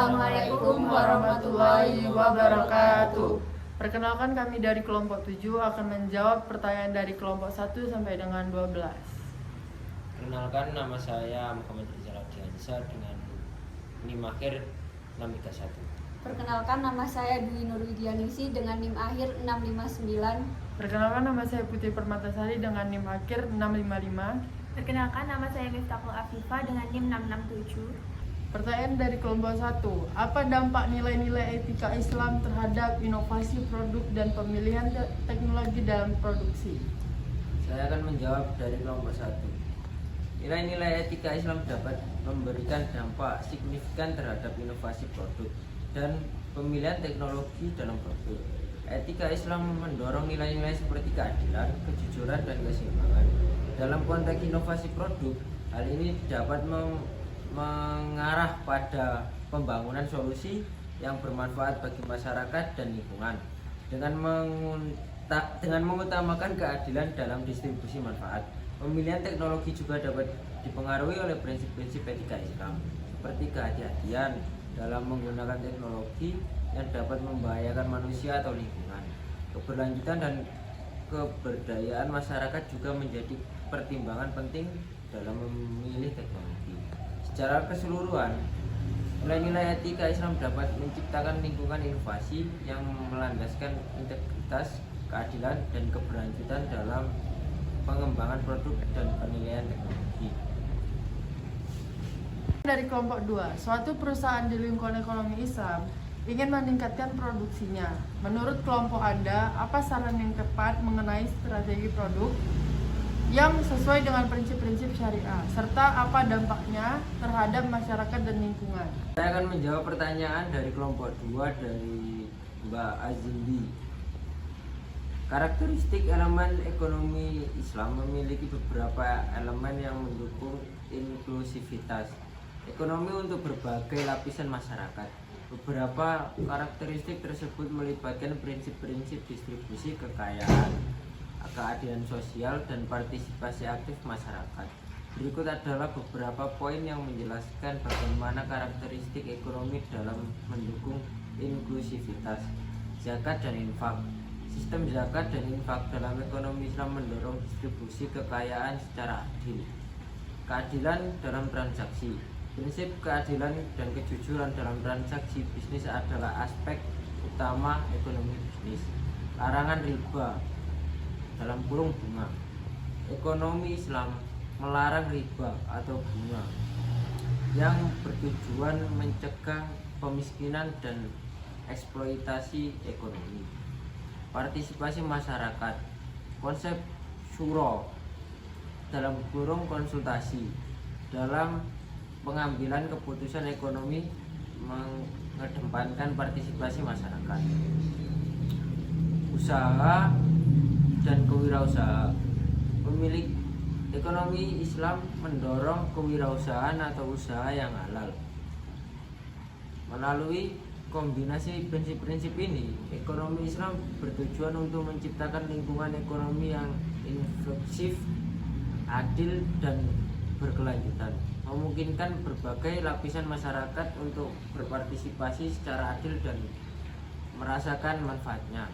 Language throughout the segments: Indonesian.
Assalamualaikum warahmatullahi wabarakatuh. Perkenalkan, kami dari kelompok 7 akan menjawab pertanyaan dari kelompok 1 sampai dengan 12. Perkenalkan, nama saya Muhammad Rizal Ardiansyah dengan NIM akhir 631. Perkenalkan, nama saya Dwi Nurwidianisi dengan NIM akhir 659. Perkenalkan, nama saya Putri Permatasari dengan NIM akhir 655. Perkenalkan, nama saya Miftahul Afifah dengan NIM 667. Pertanyaan dari kelompok 1. Apa dampak nilai-nilai etika Islam terhadap inovasi produk dan pemilihan teknologi dalam produksi? Saya akan menjawab dari kelompok 1. Nilai-nilai etika Islam dapat memberikan dampak signifikan terhadap inovasi produk dan pemilihan teknologi dalam produk. Etika Islam mendorong nilai-nilai seperti keadilan, kejujuran, dan keseimbangan. Dalam konteks inovasi produk, hal ini dapat mengarah pada pembangunan solusi yang bermanfaat bagi masyarakat dan lingkungan dengan mengutamakan keadilan dalam distribusi manfaat. Pemilihan teknologi juga dapat dipengaruhi oleh prinsip-prinsip etika Islam seperti kehati-hatian dalam menggunakan teknologi yang dapat membahayakan manusia atau lingkungan. Keberlanjutan dan keberdayaan masyarakat juga menjadi pertimbangan penting dalam memilih teknologi. Secara keseluruhan, nilai-nilai etika Islam dapat menciptakan lingkungan inovasi yang melandaskan integritas, keadilan, dan keberlanjutan dalam pengembangan produk dan penilaian teknologi. Dari kelompok 2, suatu perusahaan di lingkungan ekonomi Islam ingin meningkatkan produksinya. Menurut kelompok Anda, apa saran yang tepat mengenai strategi produk yang sesuai dengan prinsip-prinsip syariah, serta apa dampaknya terhadap masyarakat dan lingkungan? Saya akan menjawab pertanyaan dari kelompok 2 dari Mbak Azimbi. Karakteristik elemen ekonomi Islam memiliki beberapa elemen yang mendukung inklusivitas ekonomi untuk berbagai lapisan masyarakat. Beberapa karakteristik tersebut melibatkan prinsip-prinsip distribusi kekayaan, keadilan sosial, dan partisipasi aktif masyarakat. Berikut adalah beberapa poin yang menjelaskan bagaimana karakteristik ekonomi dalam mendukung inklusivitas. Zakat dan infak. Sistem zakat dan infak dalam ekonomi Islam mendorong distribusi kekayaan secara adil. Keadilan dalam transaksi. Prinsip keadilan dan kejujuran dalam transaksi bisnis adalah aspek utama ekonomi bisnis. Larangan riba dalam kurung bunga. Ekonomi Islam melarang riba atau bunga yang bertujuan mencegah pemiskinan dan eksploitasi ekonomi. Partisipasi masyarakat. Konsep syuro dalam kurung konsultasi dalam pengambilan keputusan ekonomi mengedepankan partisipasi masyarakat. Usaha dan kewirausahaan. Pemilik ekonomi Islam mendorong kewirausahaan atau usaha yang halal. Melalui kombinasi prinsip-prinsip ini, ekonomi Islam bertujuan untuk menciptakan lingkungan ekonomi yang inklusif, adil, dan berkelanjutan, memungkinkan berbagai lapisan masyarakat untuk berpartisipasi secara adil dan merasakan manfaatnya.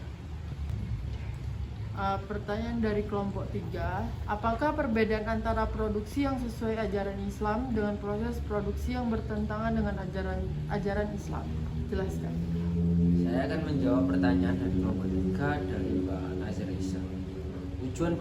Pertanyaan dari kelompok 3. Apakah perbedaan antara produksi yang sesuai ajaran Islam dengan proses produksi yang bertentangan dengan ajaran Islam? Jelaskan. Saya akan menjawab pertanyaan dari kelompok 3 dari Mbak Nazir Isa. Tujuan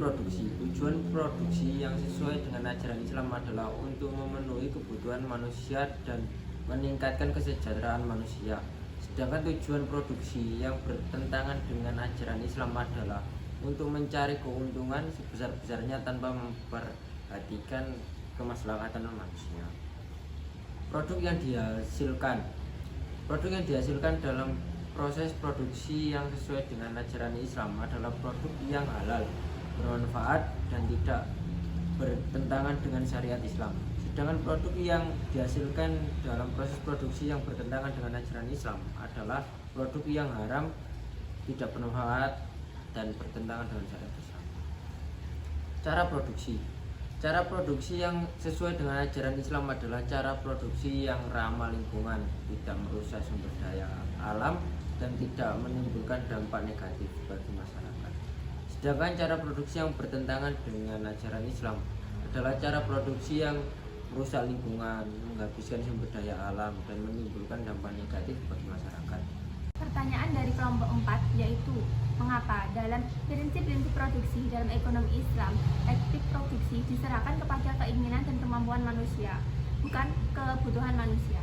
produksi yang sesuai dengan ajaran Islam adalah untuk memenuhi kebutuhan manusia dan meningkatkan kesejahteraan manusia. Sedangkan tujuan produksi yang bertentangan dengan ajaran Islam adalah untuk mencari keuntungan sebesar-besarnya tanpa memperhatikan kemaslahatan manusia. Produk yang dihasilkan dalam proses produksi yang sesuai dengan ajaran Islam adalah produk yang halal, bermanfaat, dan tidak bertentangan dengan syariat Islam. Sedangkan produk yang dihasilkan dalam proses produksi yang bertentangan dengan ajaran Islam adalah produk yang haram, tidak bermanfaat, dan bertentangan dengan syariat Islam. Cara produksi. Cara produksi yang sesuai dengan ajaran Islam adalah cara produksi yang ramah lingkungan, tidak merusak sumber daya alam, dan tidak menimbulkan dampak negatif bagi masyarakat. Sedangkan cara produksi yang bertentangan dengan ajaran Islam adalah cara produksi yang merusak lingkungan, menghabiskan sumber daya alam, dan menimbulkan dampak negatif bagi masyarakat. Pertanyaan dari kelompok 4 yaitu mengapa dalam prinsip-prinsip produksi dalam ekonomi Islam, etik produksi diserahkan kepada keinginan dan kemampuan manusia, bukan kebutuhan manusia?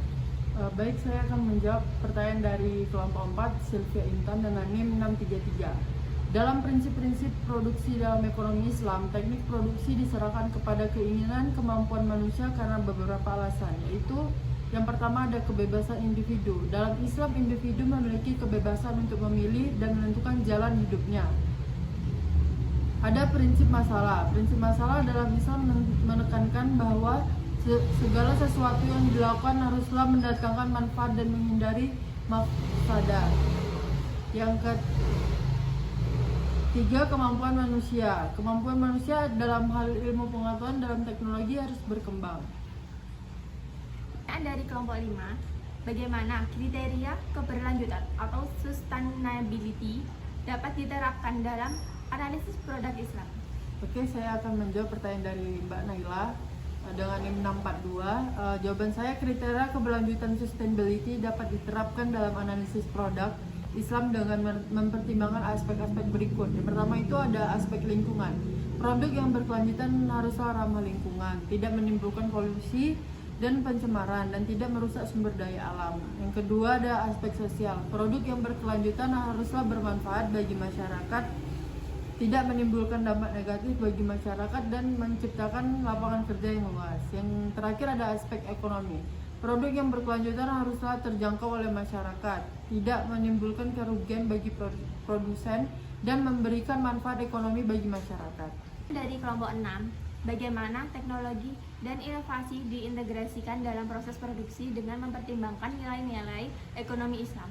Baik, saya akan menjawab pertanyaan dari kelompok 4, Sylvia Intan dengan NIM 633. Dalam prinsip-prinsip produksi dalam ekonomi Islam, teknik produksi diserahkan kepada keinginan kemampuan manusia karena beberapa alasan, yaitu yang pertama ada kebebasan individu. Dalam Islam, individu memiliki kebebasan untuk memilih dan menentukan jalan hidupnya. Ada prinsip masalah. Prinsip masalah dalam Islam menekankan bahwa segala sesuatu yang dilakukan haruslah mendatangkan manfaat dan menghindari mafsadah. Yang ketiga, kemampuan manusia. Kemampuan manusia dalam hal ilmu pengetahuan dalam teknologi harus berkembang. Dari kelompok 5, bagaimana kriteria keberlanjutan atau sustainability dapat diterapkan dalam analisis produk Islam? Oke, saya akan menjawab pertanyaan dari Mbak Naila dengan NIM 642. Jawaban saya, kriteria keberlanjutan sustainability dapat diterapkan dalam analisis produk Islam dengan mempertimbangkan aspek-aspek berikut. Yang pertama itu ada aspek lingkungan. Produk yang berkelanjutan haruslah ramah lingkungan, tidak menimbulkan polusi dan pencemaran, dan tidak merusak sumber daya alam. Yang kedua ada aspek sosial. Produk yang berkelanjutan haruslah bermanfaat bagi masyarakat, tidak menimbulkan dampak negatif bagi masyarakat, dan menciptakan lapangan kerja yang luas. Yang terakhir ada aspek ekonomi. Produk yang berkelanjutan haruslah terjangkau oleh masyarakat, tidak menimbulkan kerugian bagi produsen, dan memberikan manfaat ekonomi bagi masyarakat. Dari kelompok 6, bagaimana teknologi dan inovasi diintegrasikan dalam proses produksi dengan mempertimbangkan nilai-nilai ekonomi Islam?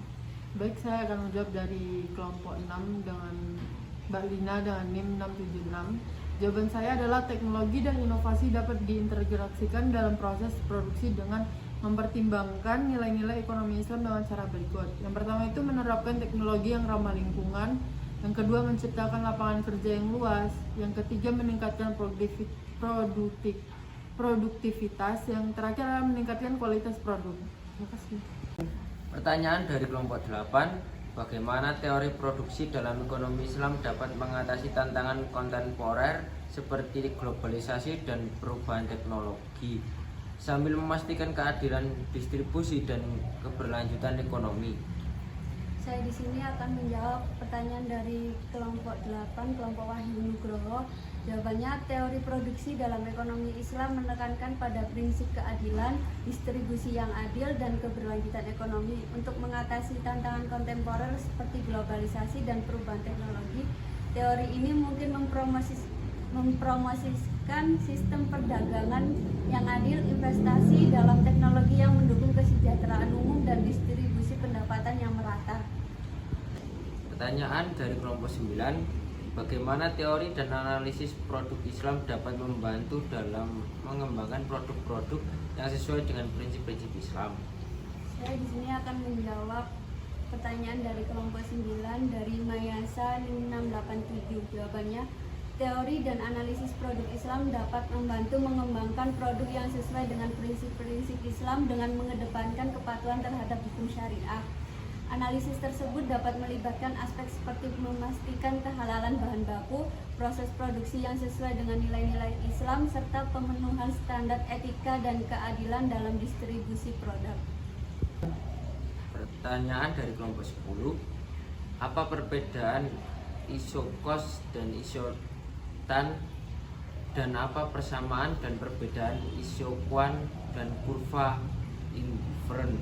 Baik, saya akan menjawab dari kelompok 6 dengan Mbak Lina dengan NIM 676. Jawaban saya adalah teknologi dan inovasi dapat diintegrasikan dalam proses produksi dengan mempertimbangkan nilai-nilai ekonomi Islam dengan cara berikut. Yang pertama itu menerapkan teknologi yang ramah lingkungan. Yang kedua, menciptakan lapangan kerja yang luas. Yang ketiga, meningkatkan produktivitas. Yang terakhir adalah meningkatkan kualitas produk. Terima kasih. Pertanyaan dari kelompok 8, bagaimana teori produksi dalam ekonomi Islam dapat mengatasi tantangan kontemporer seperti globalisasi dan perubahan teknologi sambil memastikan keadilan distribusi dan keberlanjutan ekonomi? Saya di sini akan menjawab pertanyaan dari kelompok 8, kelompok Wahyu Nugroho. Jawabannya, teori produksi dalam ekonomi Islam menekankan pada prinsip keadilan, distribusi yang adil, dan keberlanjutan ekonomi untuk mengatasi tantangan kontemporer seperti globalisasi dan perubahan teknologi. Teori ini mungkin mempromosikan sistem perdagangan yang adil, investasi dalam teknologi yang mendukung kesejahteraan umum, dan distribusi pendapatan yang merata. Pertanyaan dari kelompok 9, bagaimana teori dan analisis produk Islam dapat membantu dalam mengembangkan produk-produk yang sesuai dengan prinsip-prinsip Islam? Saya di sini akan menjawab pertanyaan dari kelompok 9 dari Mayasa 687. Jawabannya, teori dan analisis produk Islam dapat membantu mengembangkan produk yang sesuai dengan prinsip-prinsip Islam dengan mengedepankan kepatuhan terhadap hukum syariah. Analisis tersebut dapat melibatkan aspek seperti memastikan kehalalan bahan baku, proses produksi yang sesuai dengan nilai-nilai Islam, serta pemenuhan standar etika dan keadilan dalam distribusi produk. Pertanyaan dari kelompok 10, apa perbedaan isokos dan isotan, dan apa persamaan dan perbedaan isokuan dan kurva invert?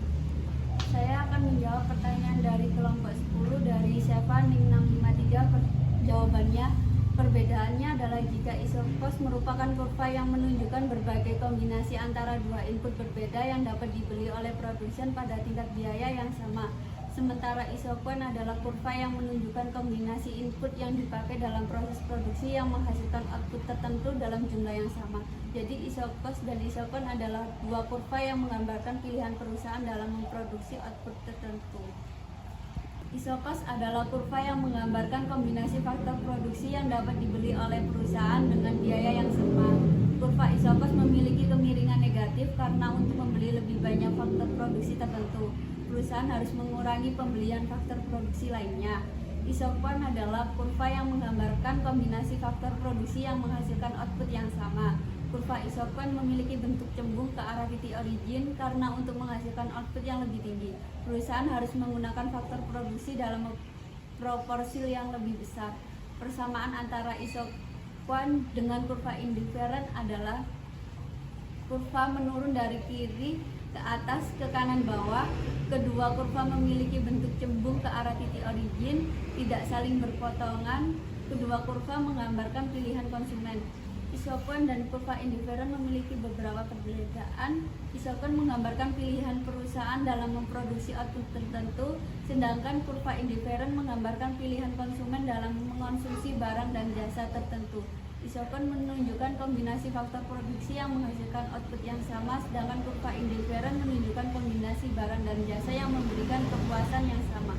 Saya akan menjawab pertanyaan dari kelompok 10 dari Seva NIM 653. Jawabannya, perbedaannya adalah jika isokos merupakan kurva yang menunjukkan berbagai kombinasi antara dua input berbeda yang dapat dibeli oleh produsen pada tingkat biaya yang sama. Sementara isokuan adalah kurva yang menunjukkan kombinasi input yang dipakai dalam proses produksi yang menghasilkan output tertentu dalam jumlah yang sama. Jadi isokos dan isokuan adalah dua kurva yang menggambarkan pilihan perusahaan dalam memproduksi output tertentu. Isokos adalah kurva yang menggambarkan kombinasi faktor produksi yang dapat dibeli oleh perusahaan dengan biaya yang sama. Kurva isokos memiliki kemiringan negatif karena untuk membeli lebih banyak faktor produksi tertentu, perusahaan harus mengurangi pembelian faktor produksi lainnya. Isokuan adalah kurva yang menggambarkan kombinasi faktor produksi yang menghasilkan output yang sama. Kurva isokuan memiliki bentuk cembung ke arah titik origin karena untuk menghasilkan output yang lebih tinggi, perusahaan harus menggunakan faktor produksi dalam proporsi yang lebih besar. Persamaan antara isokuan dengan kurva indifferent adalah kurva menurun dari kiri ke atas ke kanan bawah. Kedua kurva memiliki bentuk cembung ke arah titik origin, tidak saling berpotongan. Kedua kurva menggambarkan pilihan konsumen. Isokuan dan kurva indifferent memiliki beberapa perbedaan. Isokuan menggambarkan pilihan perusahaan dalam memproduksi output tertentu, sedangkan kurva indifferent menggambarkan pilihan konsumen dalam mengonsumsi barang dan jasa tertentu. Isokuan menunjukkan kombinasi faktor produksi yang menghasilkan output yang sama, sedangkan kurva indifferent menunjukkan kombinasi barang dan jasa yang memberikan kepuasan yang sama.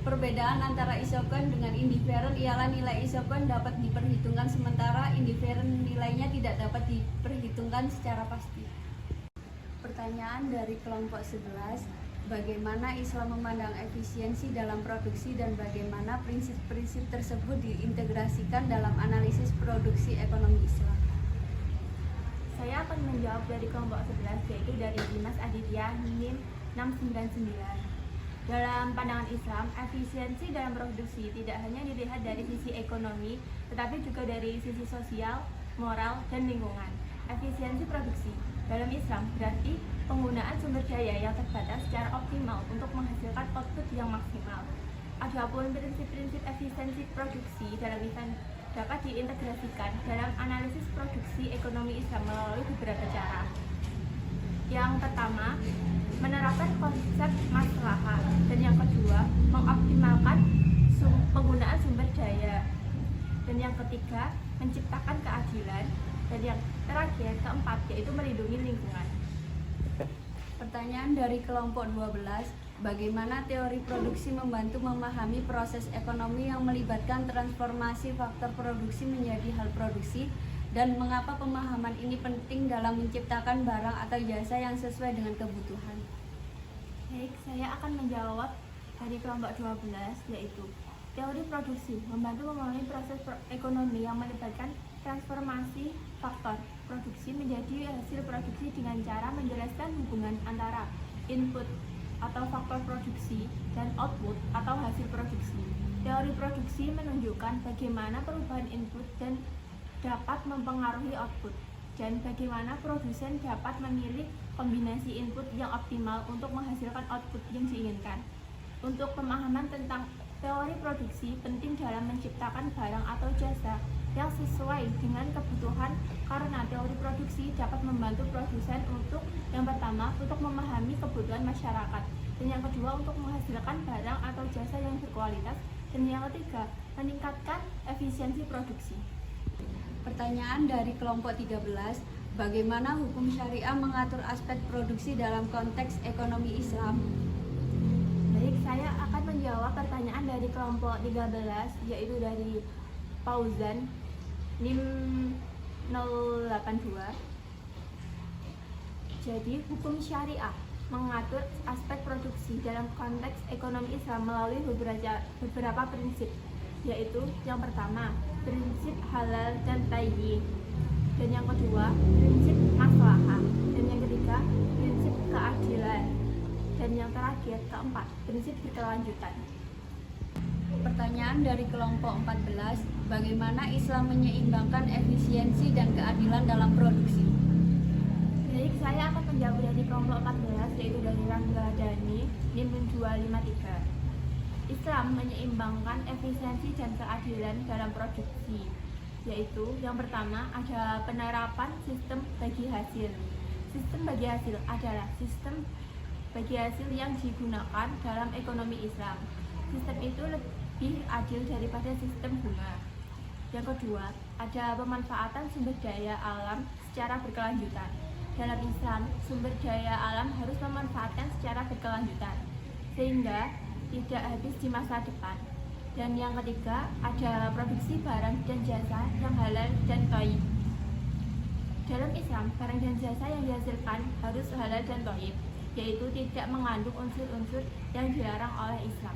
Perbedaan antara isokuan dengan indifferent ialah nilai isokuan dapat diperhitungkan sementara indifferent nilainya tidak dapat diperhitungkan secara pasti. Pertanyaan dari kelompok 11, bagaimana Islam memandang efisiensi dalam produksi dan bagaimana prinsip-prinsip tersebut diintegrasikan dalam analisis produksi ekonomi Islam? Saya akan menjawab dari kelompok 11, yaitu dari Dimas Aditya, NIM 699. Dalam pandangan Islam, efisiensi dalam produksi tidak hanya dilihat dari sisi ekonomi, tetapi juga dari sisi sosial, moral, dan lingkungan. Efisiensi produksi dalam Islam berarti penggunaan sumber daya yang terbatas secara optimal untuk menghasilkan output yang maksimal. Adapun prinsip-prinsip efisiensi produksi dalam Islam dapat diintegrasikan dalam analisis produksi ekonomi Islam melalui beberapa cara. Yang pertama, menerapkan konsep maslahah, dan yang kedua, mengoptimalkan penggunaan sumber daya, dan yang ketiga, menciptakan keadilan, dan yang terakhir, keempat, yaitu melindungi lingkungan. Pertanyaan dari kelompok 12, bagaimana teori produksi membantu memahami proses ekonomi yang melibatkan transformasi faktor produksi menjadi hal produksi, dan mengapa pemahaman ini penting dalam menciptakan barang atau jasa yang sesuai dengan kebutuhan? Baik, saya akan menjawab dari kelompok 12, yaitu teori produksi membantu memahami proses ekonomi yang melibatkan transformasi faktor produksi menjadi hasil produksi dengan cara menjelaskan hubungan antara input atau faktor produksi dan output atau hasil produksi. Teori produksi menunjukkan bagaimana perubahan input dan dapat mempengaruhi output, dan bagaimana produsen dapat memilih kombinasi input yang optimal untuk menghasilkan output yang diinginkan. Untuk pemahaman tentang teori produksi penting dalam menciptakan barang atau jasa yang sesuai dengan kebutuhan, karena teori produksi dapat membantu produsen untuk yang pertama untuk memahami kebutuhan masyarakat, dan yang kedua untuk menghasilkan barang atau jasa yang berkualitas, dan yang ketiga meningkatkan efisiensi produksi. Pertanyaan dari kelompok 13, bagaimana hukum syariah mengatur aspek produksi dalam konteks ekonomi Islam? Baik, saya akan menjawab pertanyaan dari kelompok 13, yaitu dari Fauzan, NIM 082. Jadi, hukum syariah mengatur aspek produksi dalam konteks ekonomi Islam melalui beberapa prinsip, yaitu yang pertama, prinsip halal dan tayyin, dan yang kedua, prinsip maslahah, dan yang ketiga, prinsip keadilan, dan yang terakhir, keempat, prinsip berkelanjutan. Pertanyaan dari kelompok 14, bagaimana Islam menyeimbangkan efisiensi dan keadilan dalam produksi? Baik, saya akan menjawab dari kelompok 14, yaitu dari Rangga Dhani, NIM 253. Islam menyeimbangkan efisiensi dan keadilan dalam produksi, yaitu yang pertama ada penerapan sistem bagi hasil. Sistem bagi hasil adalah sistem bagi hasil yang digunakan dalam ekonomi Islam. Sistem itu lebih adil daripada sistem bunga. Yang kedua, ada pemanfaatan sumber daya alam secara berkelanjutan. Dalam Islam, sumber daya alam harus memanfaatkan secara berkelanjutan, sehingga tidak habis di masa depan. Dan yang ketiga, ada produksi barang dan jasa yang halal dan thayyib. Dalam Islam, barang dan jasa yang dihasilkan harus halal dan thayyib, yaitu tidak mengandung unsur-unsur yang dilarang oleh Islam.